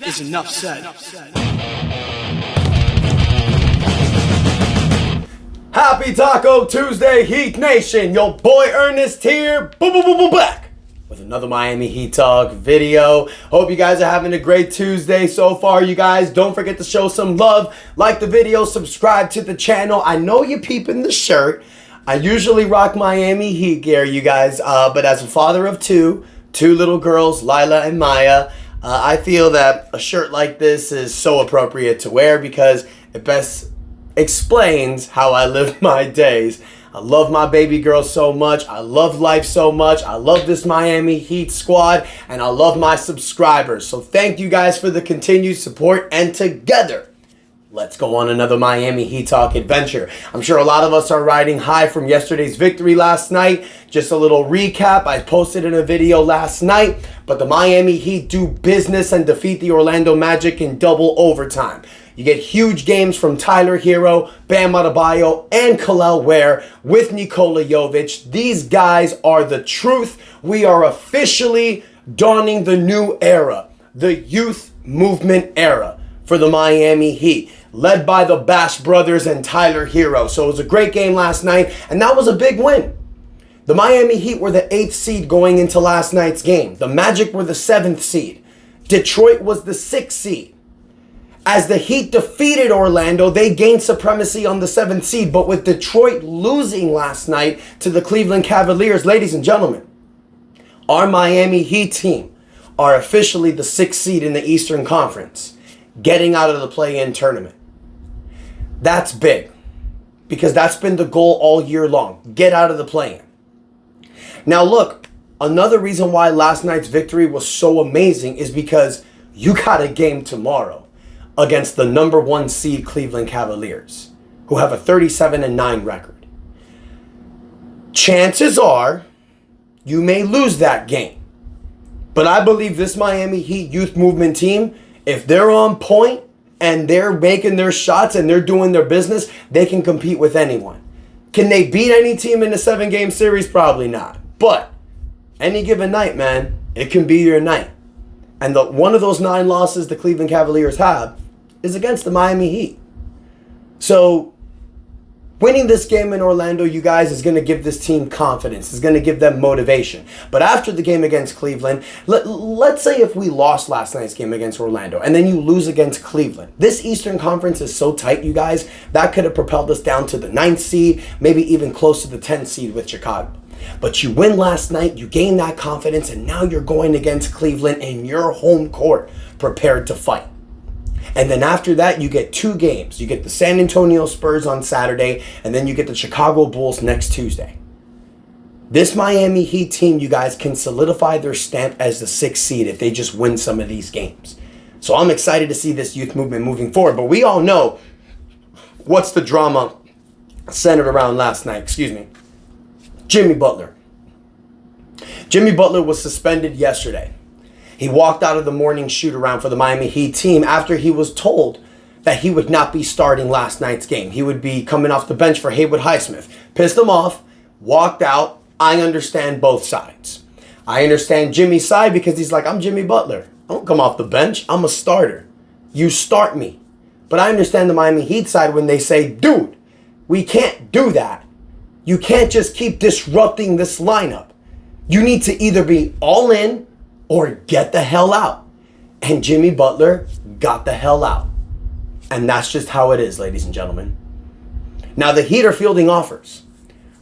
is enough said. Happy Taco Tuesday, Heat Nation. Your boy Ernest here, back with another Miami Heat Talk video. Hope you guys are having a great Tuesday so far, you guys. Don't forget to show some love. Like the video, subscribe to the channel. I know you're peeping the shirt. I usually rock Miami Heat gear, you guys, but as a father of two little girls, Lila and Maya, I feel that a shirt like this is so appropriate to wear because it best explains how I live my days. I love my baby girl so much. I love life so much. I love this Miami Heat squad, and I love my subscribers. So thank you guys for the continued support, and together, let's go on another Miami Heat Talk adventure. I'm sure a lot of us are riding high from yesterday's victory last night. Just a little recap. I posted in a video last night, but the Miami Heat do business and defeat the Orlando Magic in double overtime. You get huge games from Tyler Hero, Bam Adebayo, and Kel'el Ware with Nikola Jovic. These guys are the truth. We are officially dawning the new era, the youth movement era for the Miami Heat, led by the Bash Brothers and Tyler Hero. So it was a great game last night, and that was a big win. The Miami Heat were the 8th seed going into last night's game. The Magic were the 7th seed. Detroit was the 6th seed. As the Heat defeated Orlando, they gained supremacy on the 7th seed. But with Detroit losing last night to the Cleveland Cavaliers, ladies and gentlemen, our Miami Heat team are officially the 6th seed in the Eastern Conference, getting out of the play-in tournament. That's big, because that's been the goal all year long. Get out of the play-in. Now look, another reason why last night's victory was so amazing is because you got a game tomorrow against the number 1 seed Cleveland Cavaliers, who have a 37-9 record. Chances are you may lose that game. But I believe this Miami Heat youth movement team, if they're on point and they're making their shots and they're doing their business, they can compete with anyone. Can they beat any team in a 7-game series? Probably not. But any given night, man, it can be your night. And one of those 9 losses the Cleveland Cavaliers have is against the Miami Heat. So winning this game in Orlando, you guys, is going to give this team confidence. It's going to give them motivation. But after the game against Cleveland, let's say if we lost last night's game against Orlando and then you lose against Cleveland. This Eastern Conference is so tight, you guys, that could have propelled us down to the 9th seed, maybe even close to the 10th seed with Chicago. But you win last night, you gain that confidence, and now you're going against Cleveland in your home court, prepared to fight. And then after that, you get 2 games. You get the San Antonio Spurs on Saturday, and then you get the Chicago Bulls next Tuesday. This Miami Heat team, you guys, can solidify their stamp as the 6th seed if they just win some of these games. So I'm excited to see this youth movement moving forward. But we all know what's the drama centered around last night. Jimmy Butler. Jimmy Butler was suspended yesterday. He walked out of the morning shoot-around for the Miami Heat team after he was told that he would not be starting last night's game. He would be coming off the bench for Haywood Highsmith. Pissed him off, walked out. I understand both sides. I understand Jimmy's side because he's like, I'm Jimmy Butler. I don't come off the bench. I'm a starter. You start me. But I understand the Miami Heat side when they say, dude, we can't do that. You can't just keep disrupting this lineup. You need to either be all in or get the hell out. And Jimmy Butler got the hell out. And that's just how it is, ladies and gentlemen. Now, the Heat are fielding offers.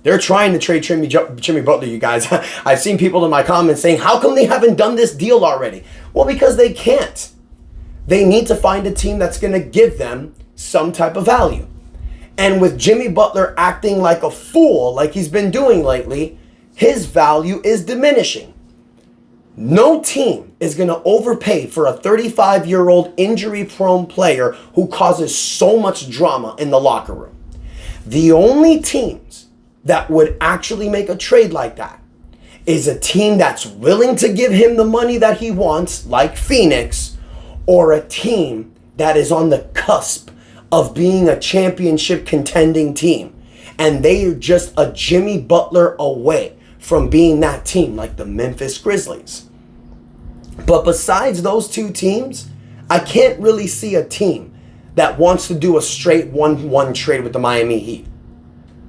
They're trying to trade Jimmy Butler, you guys. I've seen people in my comments saying, how come they haven't done this deal already? Well, because they can't. They need to find a team that's going to give them some type of value. And with Jimmy Butler acting like a fool, like he's been doing lately, his value is diminishing. No team is going to overpay for a 35-year-old injury-prone player who causes so much drama in the locker room. The only teams that would actually make a trade like that is a team that's willing to give him the money that he wants, like Phoenix, or a team that is on the cusp of being a championship contending team. And they are just a Jimmy Butler away from being that team, like the Memphis Grizzlies. But besides those two teams, I can't really see a team that wants to do a straight 1-1 trade with the Miami Heat.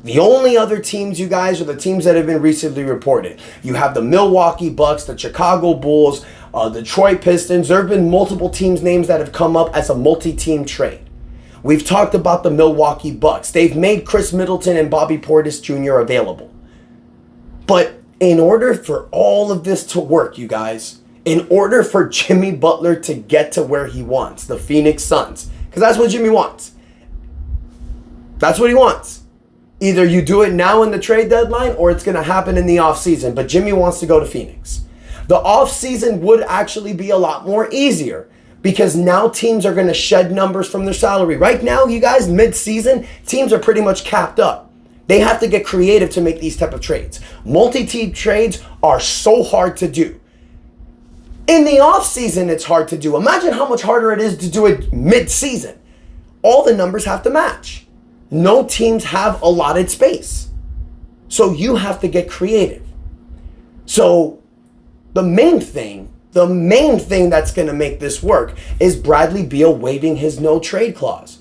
The only other teams, you guys, are the teams that have been recently reported. You have the Milwaukee Bucks, the Chicago Bulls, Detroit Pistons. There have been multiple teams' names that have come up as a multi-team trade. We've talked about the Milwaukee Bucks. They've made Chris Middleton and Bobby Portis Jr. available. But in order for all of this to work, you guys, in order for Jimmy Butler to get to where he wants, the Phoenix Suns, because that's what Jimmy wants. That's what he wants. Either you do it now in the trade deadline or it's going to happen in the offseason. But Jimmy wants to go to Phoenix. The offseason would actually be a lot more easier because now teams are going to shed numbers from their salary. Right now, you guys, mid-season, teams are pretty much capped up. They have to get creative to make these type of trades. Multi-team trades are so hard to do. In the offseason, it's hard to do. Imagine how much harder it is to do it mid-season. All the numbers have to match. No teams have allotted space. So you have to get creative. So the main thing that's going to make this work is Bradley Beal waiving his no trade clause.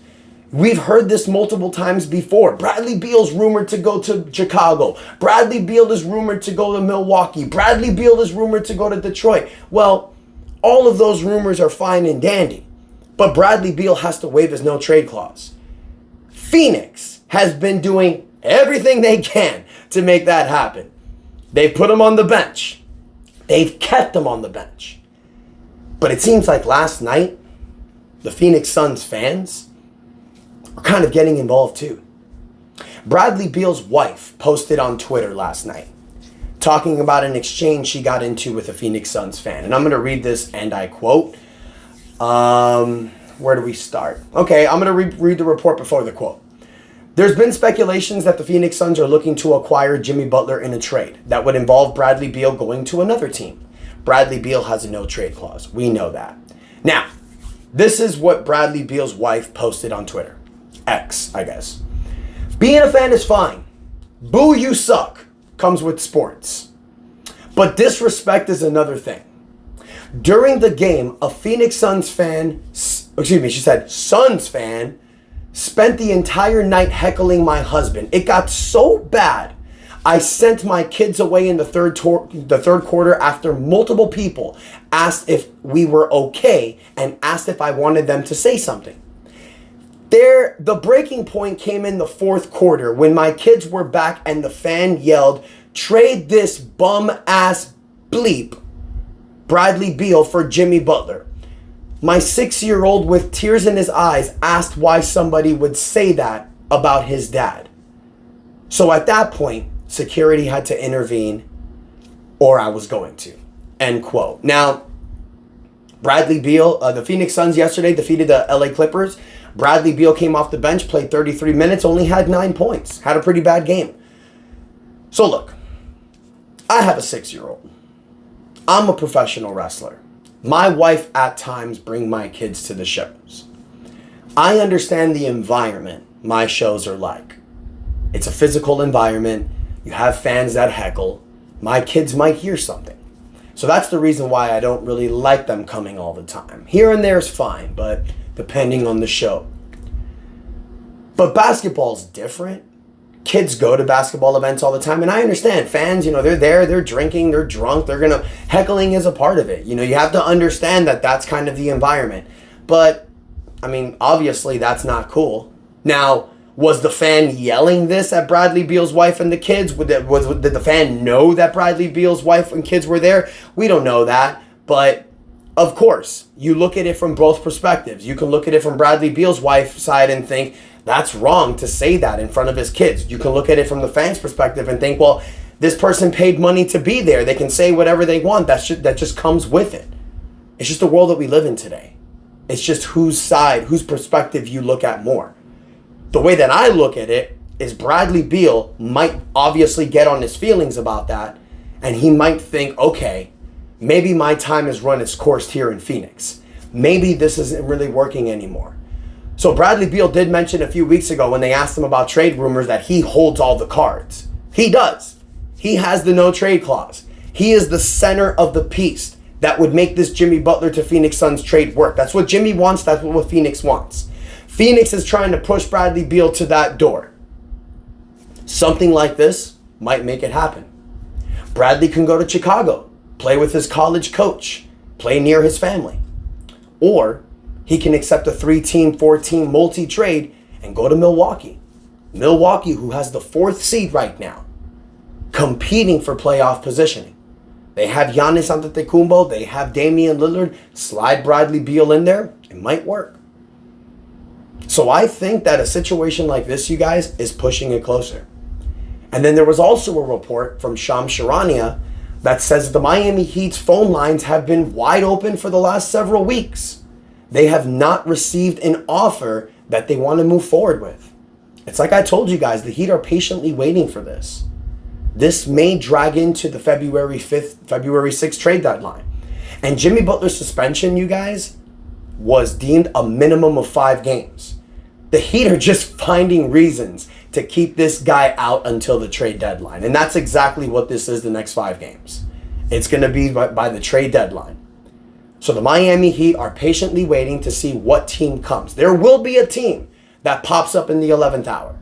We've heard this multiple times before. Bradley Beal's rumored to go to Chicago. Bradley Beal is rumored to go to Milwaukee. Bradley Beal is rumored to go to Detroit. Well, all of those rumors are fine and dandy, but Bradley Beal has to waive his no trade clause. Phoenix has been doing everything they can to make that happen. They've put him on the bench. They've kept him on the bench. But it seems like last night, the Phoenix Suns fans are kind of getting involved too. Bradley Beal's wife posted on Twitter last night talking about an exchange she got into with a Phoenix Suns fan. And I'm going to read this and I quote. Where do we start? Okay, I'm going to read the report before the quote. There's been speculations that the Phoenix Suns are looking to acquire Jimmy Butler in a trade that would involve Bradley Beal going to another team. Bradley Beal has a no trade clause. We know that. Now, this is what Bradley Beal's wife posted on Twitter. X, I guess. Being a fan is fine. Boo, you suck comes with sports. But disrespect is another thing. During the game, a Phoenix Suns fan, she said Suns fan, spent the entire night heckling my husband. It got so bad, I sent my kids away in the third quarter after multiple people asked if we were okay and asked if I wanted them to say something. The breaking point came in the fourth quarter when my kids were back and the fan yelled, "Trade this bum-ass bleep, Bradley Beal, for Jimmy Butler." My 6-year-old with tears in his eyes asked why somebody would say that about his dad. So at that point, security had to intervene or I was going to. End quote. Now, Bradley Beal, the Phoenix Suns yesterday defeated the LA Clippers. Bradley Beal came off the bench, played 33 minutes, only had 9 points. Had a pretty bad game. So look, I have a 6-year-old. I'm a professional wrestler. My wife at times bring my kids to the shows. I understand the environment my shows are like. It's a physical environment. You have fans that heckle. My kids might hear something. So that's the reason why I don't really like them coming all the time. Here and there is fine, but depending on the show. But basketball's different. Kids go to basketball events all the time, and I understand fans, they're there, they're drinking, they're drunk, heckling is a part of it. You have to understand that that's kind of the environment. But, obviously that's not cool. Now, was the fan yelling this at Bradley Beal's wife and the kids? Did the fan know that Bradley Beal's wife and kids were there? We don't know that, but of course, you look at it from both perspectives. You can look at it from Bradley Beal's wife's side and think, that's wrong to say that in front of his kids. You can look at it from the fan's perspective and think, well, this person paid money to be there. They can say whatever they want. That just comes with it. It's just the world that we live in today. It's just whose perspective you look at more. The way that I look at it is Bradley Beal might obviously get on his feelings about that, and he might think, okay, maybe my time has run its course here in Phoenix. Maybe this isn't really working anymore. So Bradley Beal did mention a few weeks ago when they asked him about trade rumors that he holds all the cards. He does. He has the no trade clause. He is the center of the piece. that would make this Jimmy Butler to Phoenix Suns trade work. That's what Jimmy wants. That's what Phoenix wants. Phoenix is trying to push Bradley Beal to that door. Something like this might make it happen. Bradley can go to Chicago, play with his college coach, play near his family. Or he can accept a 3-team, 4-team multi-trade and go to Milwaukee. Milwaukee, who has the 4th seed right now, competing for playoff positioning. They have Giannis Antetokounmpo, they have Damian Lillard. Slide Bradley Beal in there, it might work. So I think that a situation like this, you guys, is pushing it closer. And then there was also a report from Shams Charania that says the Miami Heat's phone lines have been wide open for the last several weeks. They have not received an offer that they want to move forward with. It's like I told you guys, the Heat are patiently waiting for this. This may drag into the February 6th trade deadline. And Jimmy Butler's suspension, you guys, was deemed a minimum of 5 games. The Heat are just finding reasons to keep this guy out until the trade deadline. And that's exactly what this is the next 5 games. It's going to be by the trade deadline. So the Miami Heat are patiently waiting to see what team comes. There will be a team that pops up in the 11th hour.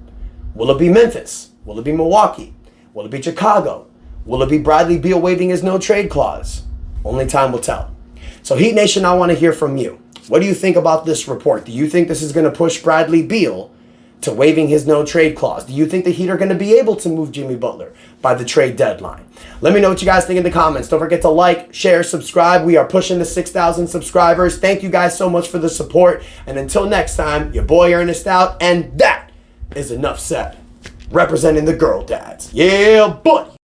Will it be Memphis? Will it be Milwaukee? Will it be Chicago? Will it be Bradley Beal waiving his no trade clause? Only time will tell. So Heat Nation, I want to hear from you. What do you think about this report? Do you think this is going to push Bradley Beal to waiving his no trade clause? Do you think the Heat are going to be able to move Jimmy Butler by the trade deadline? Let me know what you guys think in the comments. Don't forget to like, share, subscribe. We are pushing the 6,000 subscribers. Thank you guys so much for the support. And until next time, your boy Ernest out. And that is enough said. Representing the girl dads. Yeah, buddy.